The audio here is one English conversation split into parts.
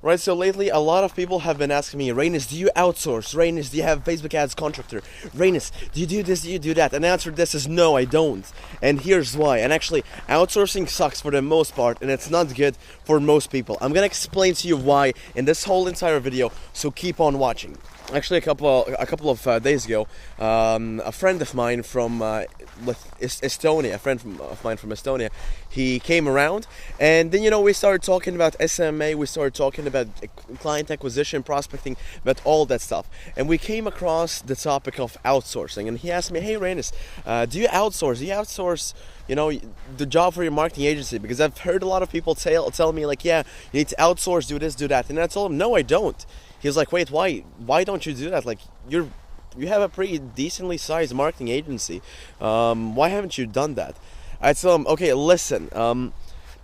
Right, so lately a lot of people have been asking me, Reinis, do you outsource? Reinis, do you have Facebook ads contractor? Reinis, do you do this, do you do that? And the answer to this is no, I don't. And here's why. And actually, outsourcing sucks for the most part, and it's not good for most people. I'm gonna explain to you why in this whole entire video, so keep on watching. Actually, a couple of days ago, a friend of mine from Estonia, of mine from Estonia, he came around, and then we started talking about SMMA, we started talking about client acquisition, prospecting, about all that stuff, and we came across the topic of outsourcing. And he asked me, "Hey, Reinis, do you outsource? Do you outsource?" The job for your marketing agency? Because I've heard a lot of people tell me like, yeah, you need to outsource, do this, do that. And I told him, no, I don't. He was like, wait, why? Why don't you do that? Like, you have a pretty decently sized marketing agency. Why haven't you done that? I told him, okay, listen.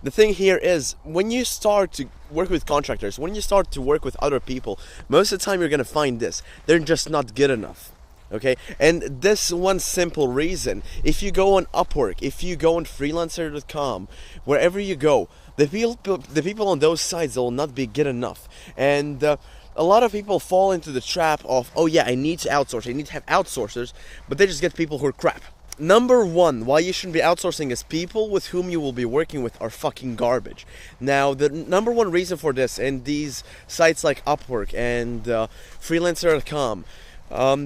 The thing here is, when you start to work with contractors, when you start to work with other people, most of the time you're gonna find this: they're just not good enough. Okay, and this one simple reason: if you go on Upwork, if you go on freelancer.com, wherever you go, the people on those sites will not be good enough. And a lot of people fall into the trap of, oh yeah, I need to outsource, I need to have outsourcers, but they just get people who are crap. Number one, why you shouldn't be outsourcing is people with whom you will be working with are fucking garbage. Now, the number one reason for this, in these sites like Upwork and freelancer.com,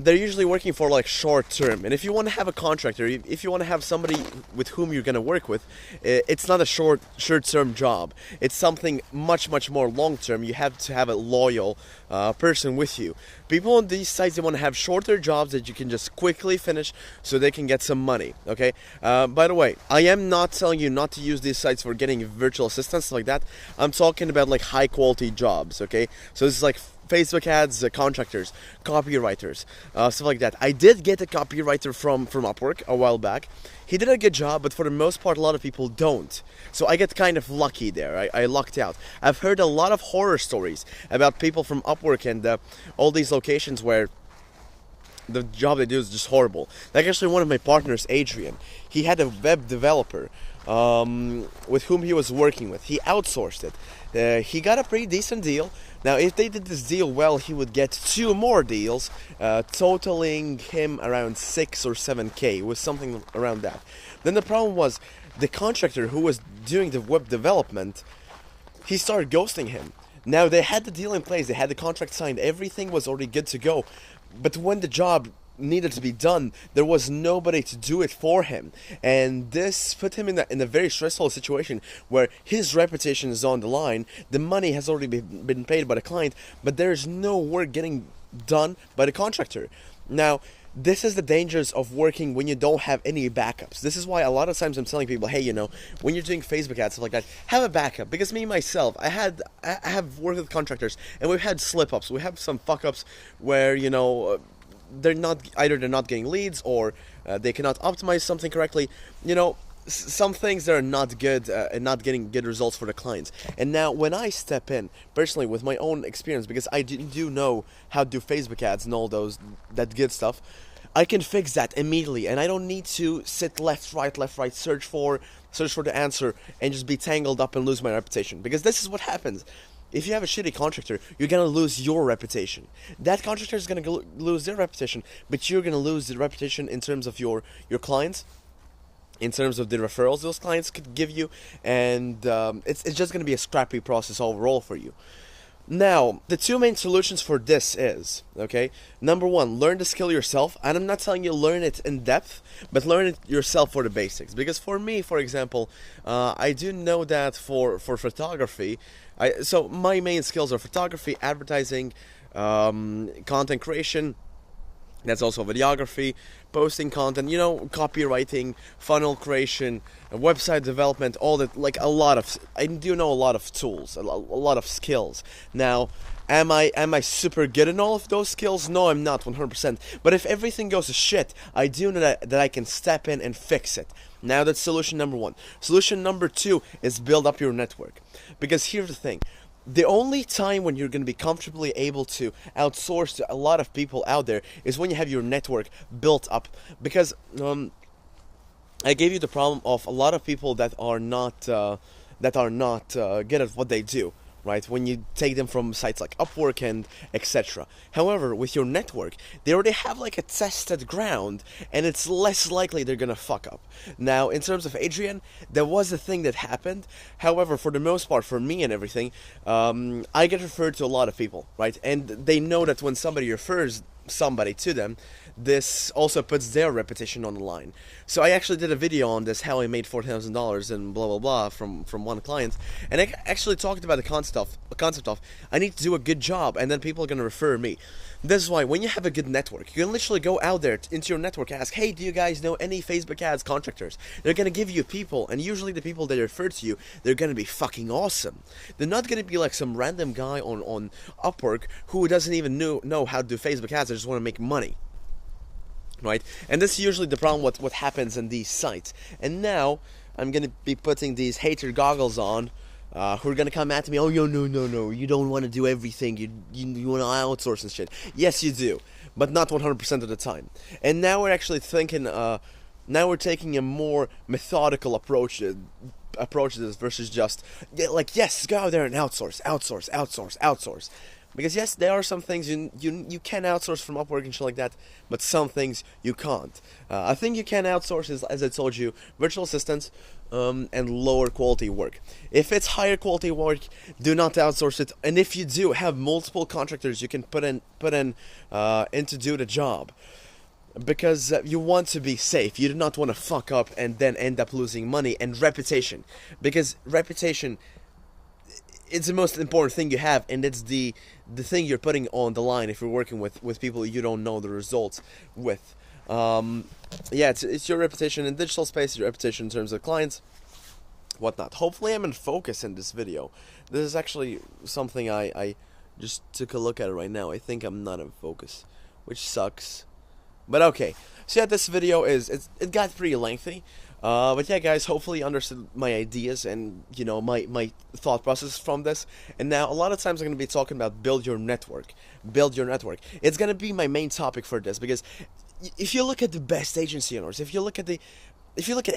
they're usually working for like short term. And if you want to have a contractor, if you want to have somebody with whom you're going to work with, it's not a short term job. It's something much more long term. You have to have a loyal person with you. People on these sites, they want to have shorter jobs that you can just quickly finish so they can get some money. Okay, by the way, I am not telling you not to use these sites for getting virtual assistants like that. I'm talking about like high quality jobs. Okay, so this is like Facebook ads, contractors, copywriters, stuff like that. I did get a copywriter from Upwork a while back. He did a good job, but for the most part, a lot of people don't. So I get kind of lucky there. I lucked out. I've heard a lot of horror stories about people from Upwork and all these locations where the job they do is just horrible. Like actually one of my partners, Adrian, he had a web developer with whom he was working with. He outsourced it. He got a pretty decent deal. Now, if they did this deal well, he would get 2 more deals, totaling him around 6 or 7K. It was something around that. Then the problem was the contractor who was doing the web development, he started ghosting him. Now, they had the deal in place, they had the contract signed, everything was already good to go. But when the job needed to be done, there was nobody to do it for him, and this put him in a very stressful situation where his reputation is on the line. The money has already been paid by the client, but there's no work getting done by the contractor. Now, this is the dangers of working when you don't have any backups. This is why a lot of times I'm telling people, hey, when you're doing Facebook ads, stuff like that, have a backup. Because me, myself, I have worked with contractors, and we've had slip-ups. We have some fuck-ups where, they're not getting leads, or they cannot optimize something correctly. Some things that are not good and not getting good results for the clients. And now when I step in personally with my own experience, because I do know how to do Facebook ads and all that good stuff, I can fix that immediately, and I don't need to sit left, right, search for the answer and just be tangled up and lose my reputation. Because this is what happens. If you have a shitty contractor, you're going to lose your reputation. That contractor is going to lose their reputation, but you're going to lose the reputation in terms of your clients, in terms of the referrals those clients could give you, and it's just going to be a scrappy process overall for you. Now, the 2 main solutions for this is, okay, number 1, learn the skill yourself. And I'm not telling you learn it in depth, but learn it yourself for the basics. Because for me, for example, I do know that for photography, so my main skills are photography, advertising, content creation. That's also videography, posting content, copywriting, funnel creation, website development, all that. Like I do know a lot of tools, a lot of skills. Now, am I super good in all of those skills? No, I'm not 100%. But if everything goes to shit, I do know that I can step in and fix it. Now that's solution number 1. Solution number 2 is build up your network. Because here's the thing. The only time when you're going to be comfortably able to outsource to a lot of people out there is when you have your network built up. Because I gave you the problem of a lot of people that are not good at what they do. right? When you take them from sites like Upwork and etc. However, with your network, they already have like a tested ground, and it's less likely they're gonna fuck up. Now, in terms of Adrian, there was a thing that happened. However, for the most part, for me and everything, I get referred to a lot of people, right? And they know that when somebody refers somebody to them, this also puts their reputation on the line. So I actually did a video on this, how I made $4,000 and blah blah blah from one client, and I actually talked about the concept of I need to do a good job, and then people are gonna refer me. This is why when you have a good network, you can literally go out there into your network, ask, hey, do you guys know any Facebook ads contractors? They're gonna give you people, and usually the people that refer to you, they're gonna be fucking awesome. They're not gonna be like some random guy on Upwork who doesn't even know how to do Facebook ads. They just want to make money. Right? And this is usually the problem with what happens in these sites. And now I'm gonna be putting these hater goggles on, who are gonna come at me. Oh, no, you don't want to do everything. You want to outsource and shit. Yes, you do, but not 100% of the time. And now we're actually thinking. Now we're taking a more methodical approach to this versus just like, yes, go out there and outsource. Because yes, there are some things you can outsource from Upwork and shit like that, but some things you can't. I think you can outsource, as I told you, virtual assistants and lower quality work. If it's higher quality work, do not outsource it. And if you do have multiple contractors, you can put in to do the job. Because you want to be safe. You do not want to fuck up and then end up losing money and reputation. Because reputation, it's the most important thing you have, and it's the thing you're putting on the line if you're working with people you don't know the results with. Yeah, it's your reputation in digital space, your reputation in terms of clients, whatnot. Hopefully I'm in focus in this video. This is actually something I just took a look at it right now. I think I'm not in focus, which sucks. But okay, so yeah, this video it got pretty lengthy. But yeah, guys, hopefully you understood my ideas and, you know, my thought process from this. And now, a lot of times I'm going to be talking about build your network. Build your network. It's going to be my main topic for this, because if you look at the best agency owners, if you look at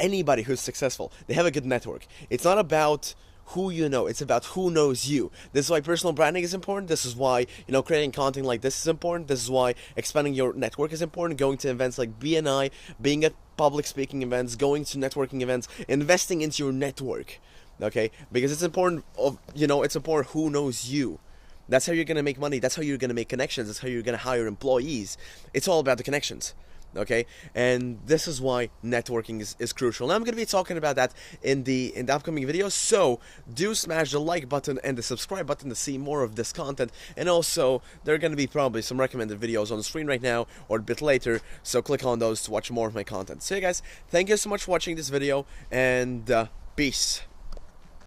anybody who's successful, they have a good network. It's not about who you know, it's about who knows you. This is why personal branding is important. This is why, you know, creating content like this is important. This is why expanding your network is important. Going to events like BNI, being at public speaking events, going to networking events, investing into your network. Okay? Because it's important it's important who knows you. That's how you're gonna make money. That's how you're gonna make connections. That's how you're gonna hire employees. It's all about the connections. Okay, and this is why networking is crucial. Now I'm going to be talking about that in the upcoming videos, so do smash the like button and the subscribe button to see more of this content. And also, there are going to be probably some recommended videos on the screen right now or a bit later, so click on those to watch more of my content. So yeah, guys, thank you so much for watching this video, and peace.